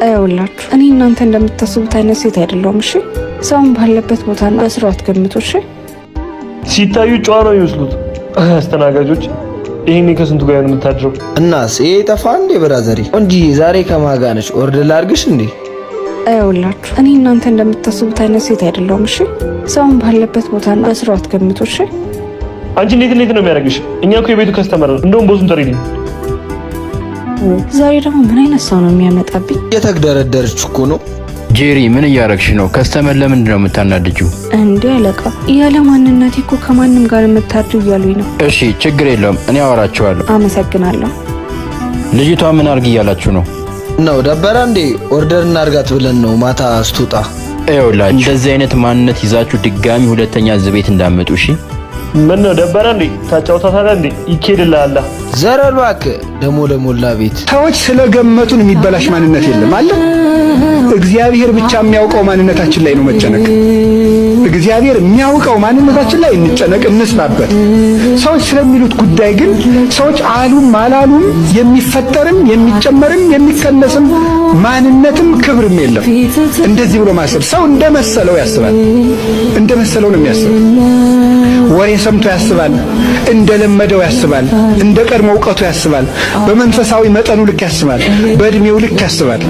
አይውላችሁ እኔ እናንተ እንደምታስቡት አይነት ሴት አይደለሁም። እሺ ሰውን ባለበት ቦታና በስራው አትገምቱ። እሺ ሲታዩ ጨዋ ነው የሚመስሉት አስተናጋጆች። ይሄኔ ከስንቱ ጋር ነው የምታድረው? እናስ ይሄ ጠፋ እንዴ ብራዘሪ? እንጂ ዛሬ ከማን ጋር ነሽ? ኦርደር ላድርግሽ እንዴ? አይውላችሁ እኔ እናንተ እንደምታስቡት አይነት ሴት አይደለሁም። እሺ ሰውን ባለበት ቦታና በስራው አትገምቱ። እሺ አንቺ እንዴት ነው የሚያደርግሽ? እኛ እኮ የቤቱ ከስተመር ነው። እንደውም ቦሱን ጠሪልኝ። ዛሬ ደግሞ ምን አይነት ሰው ነው የሚያመጣብኝ? እየተግደረደረች እኮ ነው። ጄሪ ምን እያረግሽ ነው? ከስተመር ለምንድን ነው የምታናድጂው? እንዴ አለቃ ያለ ማንነቴ እኮ ከማንም ጋር የምታድሩ እያሉኝ ነው። እሺ ችግር የለውም እኔ አወራቸዋለሁ። አመሰግናለሁ። ልጅቷ ምን አርግ እያላችሁ ነው? ነው ደበራ እንዴ? ኦርደር እናርጋት ብለን ነው ማታ ስትወጣ። ይኸውላችሁ እንደዚህ አይነት ማንነት ይዛችሁ ድጋሚ ሁለተኛ እዚህ ቤት እንዳመጡ እሺ። ምን ነው ደበራ እንዴ? ታጫውታታለህ እንዴ? ይኬድልሃል። ዘረል እባክህ ደሞ ለሞላ ቤት ሰዎች ስለገመቱን የሚበላሽ ማንነት የለም አለ። እግዚአብሔር ብቻ የሚያውቀው ማንነታችን ላይ ነው መጨነቅ። እግዚአብሔር የሚያውቀው ማንነታችን ላይ እንጨነቅ፣ እንስራበት። ሰዎች ስለሚሉት ጉዳይ ግን ሰዎች አሉም አላሉም የሚፈጠርም የሚጨመርም የሚቀነስም ማንነትም ክብርም የለም። እንደዚህ ብሎ ማሰብ ሰው እንደመሰለው ያስባል። እንደመሰለው ነው የሚያስበው። ወሬ ሰምቶ ያስባል፣ እንደለመደው ያስባል፣ እንደ ቀድሞ እውቀቱ ያስባል፣ በመንፈሳዊ መጠኑ ልክ ያስባል፣ በእድሜው ልክ ያስባል።